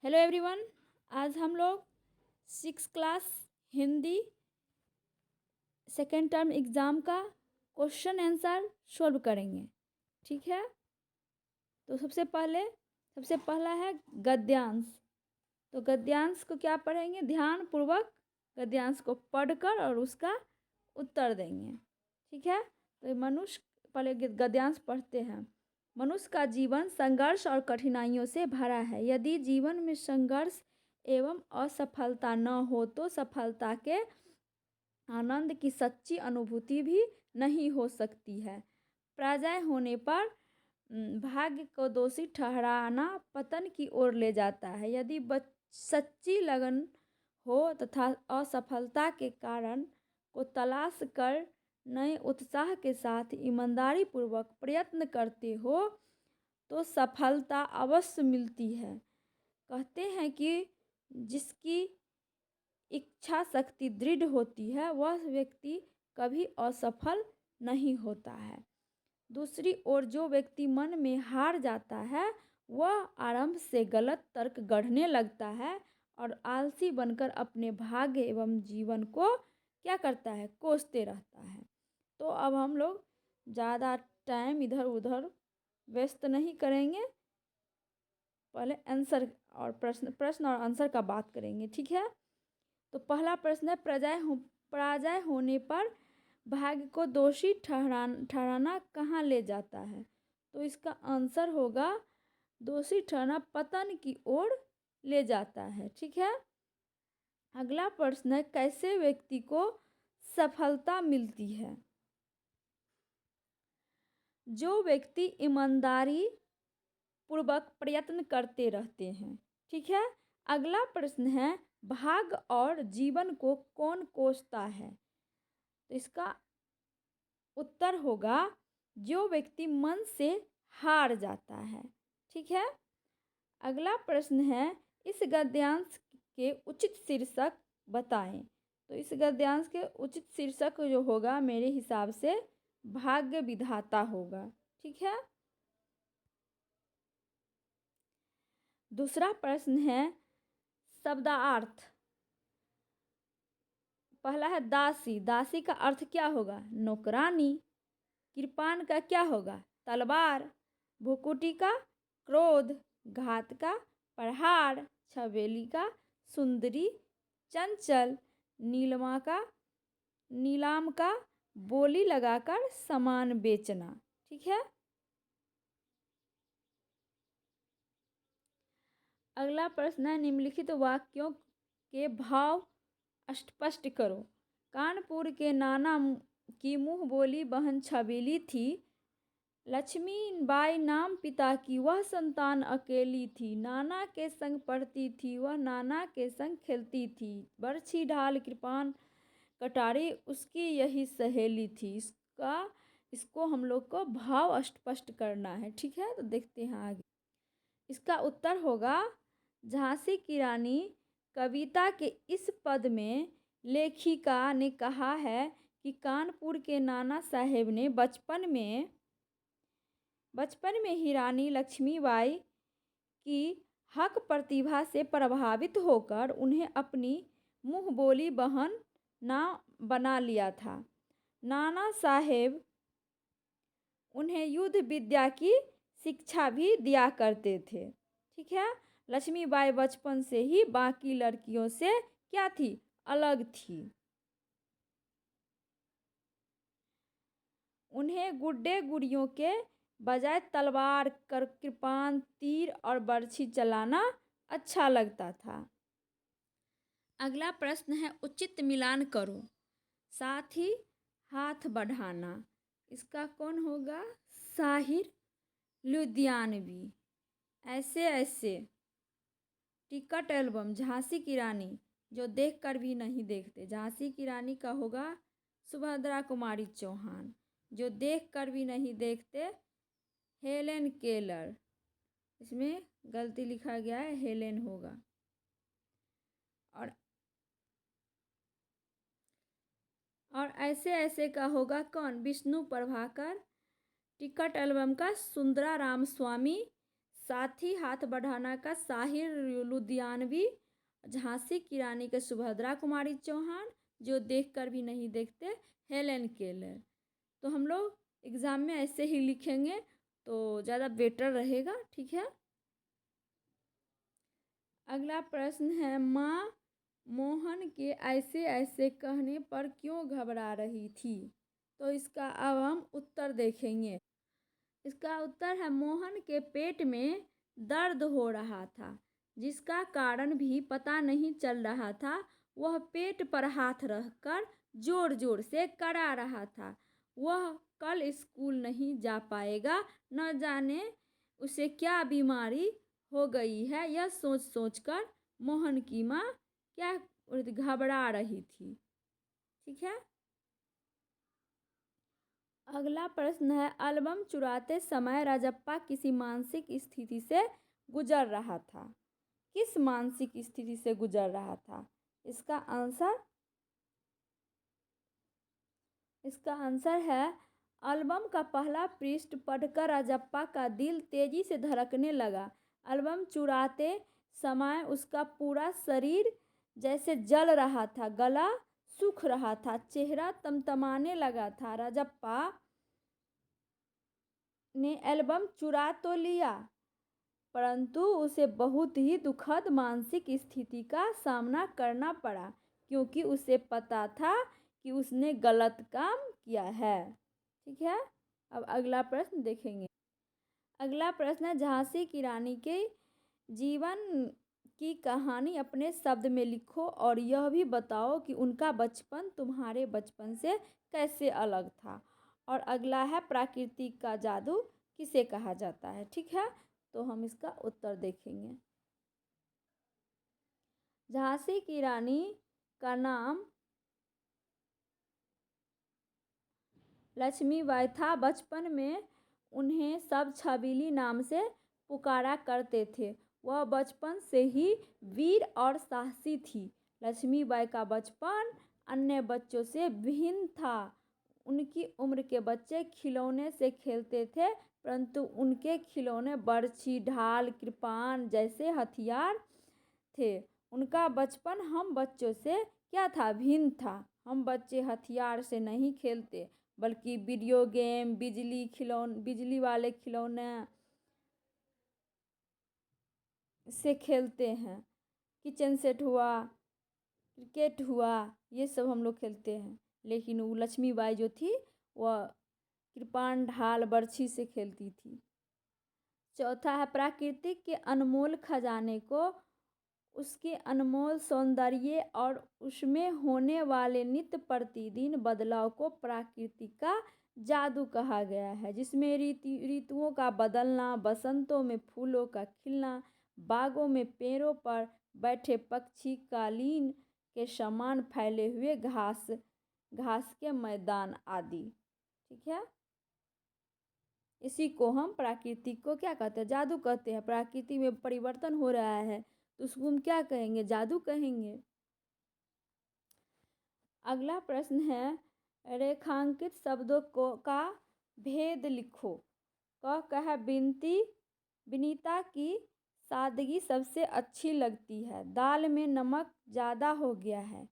Hello everyone. आज हम लोग 6 class Hindi second term exam का क्वेश्चन आंसर सॉल्व करेंगे। ठीक है, तो सबसे पहला है गद्यांश। तो गद्यांश को क्या पढ़ेंगे, ध्यान पूर्वक गद्यांश को पढ़कर और उसका उत्तर देंगे। ठीक है, तो मनुष्य पहले गद्यांश पढ़ते हैं। मनुष्य का जीवन संघर्ष और कठिनाइयों से भरा है। यदि जीवन में संघर्ष एवं असफलता न हो तो सफलता के आनंद की सच्ची अनुभूति भी नहीं हो सकती है। पराजय होने पर भाग्य को दोषी ठहराना पतन की ओर ले जाता है। यदि सच्ची लगन हो तथा असफलता के कारण को तलाश कर नए उत्साह के साथ ईमानदारी पूर्वक प्रयत्न करते हो तो सफलता अवश्य मिलती है। कहते हैं कि जिसकी इच्छा शक्ति दृढ़ होती है वह व्यक्ति कभी असफल नहीं होता है। दूसरी ओर जो व्यक्ति मन में हार जाता है वह आरंभ से गलत तर्क गढ़ने लगता है और आलसी बनकर अपने भाग्य एवं जीवन को क्या करता है, कोसते रहता है। तो अब हम लोग ज़्यादा टाइम इधर उधर व्यस्त नहीं करेंगे, पहले आंसर और प्रश्न और आंसर का बात करेंगे। ठीक है, तो पहला प्रश्न है पराजय होने पर भाग्य को दोषी ठहराना कहाँ ले जाता है। तो इसका आंसर होगा दोषी ठहराना पतन की ओर ले जाता है। ठीक है, अगला प्रश्न है कैसे व्यक्ति को सफलता मिलती है। जो व्यक्ति ईमानदारी पूर्वक प्रयत्न करते रहते हैं। ठीक है, अगला प्रश्न है भाग्य और जीवन को कौन कोसता है। तो इसका उत्तर होगा जो व्यक्ति मन से हार जाता है। ठीक है, अगला प्रश्न है इस गद्यांश के उचित शीर्षक बताएं। तो इस गद्यांश के उचित शीर्षक जो होगा मेरे हिसाब से भाग्य विधाता होगा। ठीक है, दूसरा प्रश्न है शब्दार्थ। पहला है दासी। दासी का अर्थ क्या होगा, नौकरानी। कृपाण का क्या होगा, तलवार। भुकुटी का क्रोध। घात का प्रहार। छबेली का सुंदरी चंचल। नीलाम का बोली लगाकर सामान बेचना। ठीक है, अगला प्रश्न है निम्नलिखित वाक्यों के भाव स्पष्ट करो। कानपुर के नाना की मुँह बोली बहन छबीली थी। लक्ष्मीबाई नाम पिता की वह संतान अकेली थी। नाना के संग पढ़ती थी वह नाना के संग खेलती थी। बरछी ढाल कृपाण कटारी उसकी यही सहेली थी। इसको हम लोग को भाव स्पष्ट करना है। ठीक है, तो देखते हैं आगे। इसका उत्तर होगा झांसी की रानी कविता के इस पद में लेखिका ने कहा है कि कानपुर के नाना साहेब ने बचपन में ही रानी लक्ष्मीबाई की हक प्रतिभा से प्रभावित होकर उन्हें अपनी मुँह बोली बहन ना बना लिया था। नाना साहेब उन्हें युद्ध विद्या की शिक्षा भी दिया करते थे। ठीक है, लक्ष्मीबाई बचपन से ही बाकी लड़कियों से क्या थी, अलग थी। उन्हें गुड्डे गुड़ियों के बजाय तलवार कृपाण तीर और बरछी चलाना अच्छा लगता था। अगला प्रश्न है उचित मिलान करो। साथ ही हाथ बढ़ाना। इसका कौन होगा, साहिर लुधियानवी। ऐसे ऐसे। टिकट एल्बम झांसी की रानी जो देखकर भी नहीं देखते। झांसी की रानी का होगा सुभद्रा कुमारी चौहान। जो देखकर भी नहीं देखते हेलेन केलर। इसमें गलती लिखा गया है, हेलेन होगा। और ऐसे ऐसे का होगा कौन, विष्णु प्रभाकर। टिकट एल्बम का सुंदरा रामस्वामी। साथी हाथ बढ़ाना का साहिर लुधियानवी, झांसी की रानी के सुभद्रा कुमारी चौहान, जो देखकर भी नहीं देखते हेलेन केलर। तो हम लोग एग्ज़ाम में ऐसे ही लिखेंगे तो ज़्यादा बेटर रहेगा। ठीक है। अगला प्रश्न है, माँ मोहन के ऐसे ऐसे कहने पर क्यों घबरा रही थी? तो इसका अब हम उत्तर देखेंगे। इसका उत्तर है, मोहन के पेट में दर्द हो रहा था, जिसका कारण भी पता नहीं चल रहा था। वह पेट पर हाथ रखकर जोर जोर से करा रहा था। वह कल स्कूल नहीं जा पाएगा, न जाने उसे क्या बीमारी हो गई है। यह सोच सोचकर मोहन की माँ क्या घबरा रही थी। ठीक है। अगला प्रश्न है, एल्बम चुराते समय राजप्पा किसी मानसिक स्थिति से गुजर रहा था। किस मानसिक स्थिति से गुजर रहा था? इसका आंसर है, एल्बम का पहला पृष्ठ पढ़कर राजप्पा का दिल तेजी से धड़कने लगा। एल्बम चुराते समय उसका पूरा शरीर जैसे जल रहा था, गला सूख रहा था, चेहरा तमतमाने लगा था। राजप्पा ने एल्बम चुरा तो लिया, परंतु उसे बहुत ही दुखद मानसिक स्थिति का सामना करना पड़ा, क्योंकि उसे पता था कि उसने गलत काम किया है। ठीक है। अब अगला प्रश्न देखेंगे। अगला प्रश्न है, झांसी की रानी के जीवन की कहानी अपने शब्द में लिखो और यह भी बताओ कि उनका बचपन तुम्हारे बचपन से कैसे अलग था। और अगला है, प्रकृति का जादू किसे कहा जाता है? ठीक है। तो हम इसका उत्तर देखेंगे। झांसी की रानी का नाम लक्ष्मीबाई था। बचपन में उन्हें सब छबीली नाम से पुकारा करते थे। वह बचपन से ही वीर और साहसी थी। लक्ष्मीबाई का बचपन अन्य बच्चों से भिन्न था। उनकी उम्र के बच्चे खिलौने से खेलते थे, परंतु उनके खिलौने बर्छी, ढाल, कृपाण जैसे हथियार थे। उनका बचपन हम बच्चों से क्या था? भिन्न था। हम बच्चे हथियार से नहीं खेलते, बल्कि वीडियो गेम, बिजली वाले खिलौने से खेलते हैं। किचन सेट हुआ, क्रिकेट हुआ, ये सब हम लोग खेलते हैं। लेकिन वो लक्ष्मीबाई जो थी वह कृपाण, ढाल, बर्छी से खेलती थी। चौथा है, प्राकृतिक के अनमोल खजाने को उसके अनमोल सौंदर्य और उसमें होने वाले नित्य प्रतिदिन बदलाव को प्रकृति का जादू कहा गया है, जिसमें ऋतुओं का बदलना, बसंतों में फूलों का खिलना, बागों में पेड़ों पर बैठे पक्षी, कालीन के समान फैले हुए घास के मैदान आदि। ठीक है। इसी को हम प्रकृति को क्या कहते हैं? जादू कहते हैं। प्रकृति में परिवर्तन हो रहा है तो उसको हम क्या कहेंगे? जादू कहेंगे। अगला प्रश्न है, रेखांकित शब्दों का भेद लिखो। कह विनीता की सादगी सबसे अच्छी लगती है। दाल में नमक ज़्यादा हो गया है।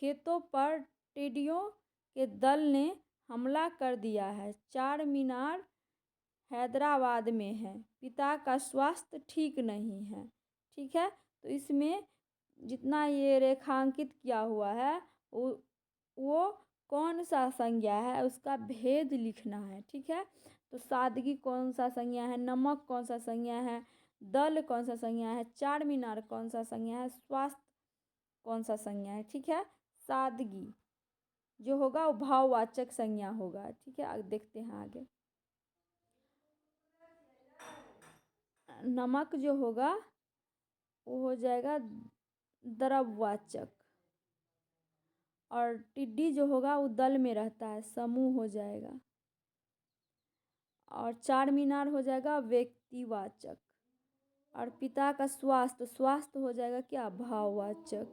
खेतों पर टिड्डियों के दल ने हमला कर दिया है। चार मीनार हैदराबाद में है। पिता का स्वास्थ्य ठीक नहीं है। ठीक है। तो इसमें जितना ये रेखांकित किया हुआ है वो कौन सा संज्ञा है उसका भेद लिखना है। ठीक है। तो सादगी कौन सा संज्ञा है, नमक कौन सा संज्ञा है, दल कौन सा संज्ञा है, चार मीनार कौन सा संज्ञा है, स्वास्थ्य कौन सा संज्ञा है। ठीक है। सादगी जो होगा वो भाववाचक संज्ञा होगा। ठीक है। अब देखते हैं आगे। नमक जो होगा वो हो जाएगा द्रव्यवाचक, और टिड्डी जो होगा वो दल में रहता है, समूह हो जाएगा, और चार मीनार हो जाएगा व्यक्तिवाचक, और पिता का स्वास्थ्य हो जाएगा क्या? भाववाचक।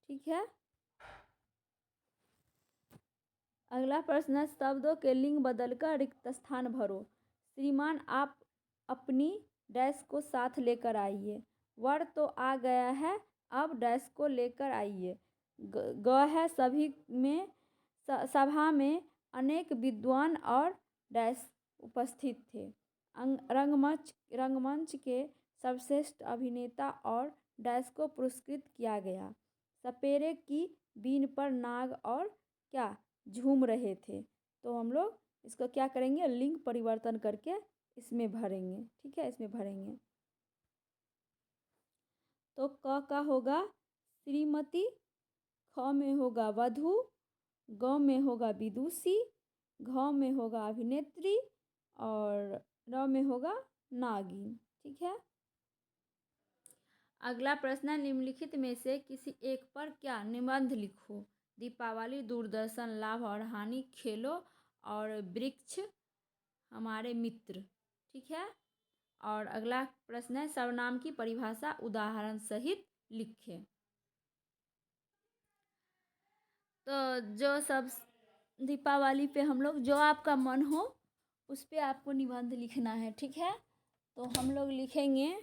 ठीक है। अगला प्रश्न है, शब्दों के लिंग बदलकर रिक्त स्थान भरो। श्रीमान, आप अपनी डैश को साथ लेकर आइए। वर तो आ गया है, अब डैश को लेकर आइए। ग है सभी में, सभा में अनेक विद्वान और डैश उपस्थित थे। रंगमंच के सर्वश्रेष्ठ अभिनेता और डैश को पुरस्कृत किया गया। सपेरे की बीन पर नाग और क्या झूम रहे थे। तो हम लोग इसको क्या करेंगे, लिंग परिवर्तन करके इसमें भरेंगे। ठीक है, इसमें भरेंगे। तो क का होगा श्रीमती, ख में होगा वधू, ग में होगा विदुषी, घ में होगा अभिनेत्री और र में होगा नागिन। ठीक है। अगला प्रश्न है, निम्नलिखित में से किसी एक पर क्या निबंध लिखो। दीपावली, दूरदर्शन, लाभ और हानि, खेलो और वृक्ष हमारे मित्र। ठीक है। और अगला प्रश्न है, सर्वनाम की परिभाषा उदाहरण सहित लिखें। तो जो सब दीपावली पे हम लोग, जो आपका मन हो उस पे आपको निबंध लिखना है। ठीक है। तो हम लोग लिखेंगे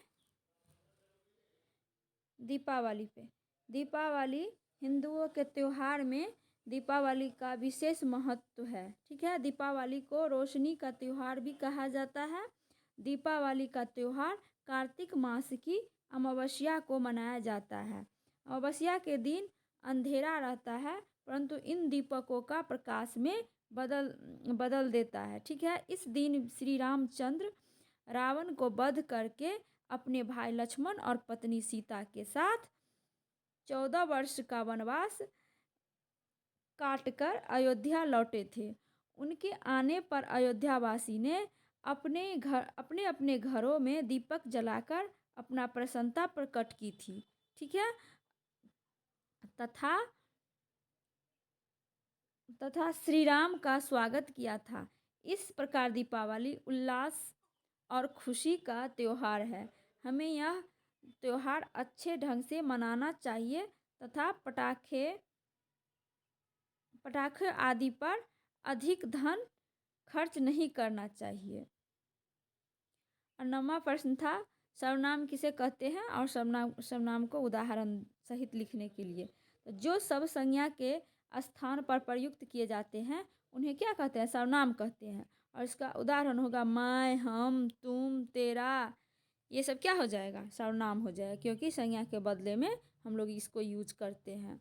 दीपावली पे। दीपावली हिंदुओं के त्यौहार में दीपावली का विशेष महत्व है। ठीक है। दीपावली को रोशनी का त्यौहार भी कहा जाता है। दीपावली का त्यौहार कार्तिक मास की अमावस्या को मनाया जाता है। अमावस्या के दिन अंधेरा रहता है, परंतु इन दीपकों का प्रकाश में बदल देता है। ठीक है। इस दिन श्री रामचंद्र रावण को वध करके अपने भाई लक्ष्मण और पत्नी सीता के साथ 14 वर्ष का वनवास काटकर अयोध्या लौटे थे। उनके आने पर अयोध्यावासी ने अपने अपने घरों में दीपक जलाकर अपना प्रसन्नता प्रकट की थी। ठीक है। तथा श्री राम का स्वागत किया था। इस प्रकार दीपावली उल्लास और खुशी का त्यौहार है। हमें यह त्यौहार अच्छे ढंग से मनाना चाहिए तथा पटाखे आदि पर अधिक धन खर्च नहीं करना चाहिए। और 9वां प्रश्न था, सर्वनाम किसे कहते हैं और सर्वनाम को उदाहरण सहित लिखने के लिए। तो जो सब संज्ञा के स्थान पर प्रयुक्त किए जाते हैं उन्हें क्या कहते हैं, सर्वनाम कहते हैं। और इसका उदाहरण होगा मैं, हम, तुम, तेरा, ये सब क्या हो जाएगा, सर्वनाम हो जाएगा, क्योंकि संज्ञा के बदले में हम लोग इसको यूज करते हैं।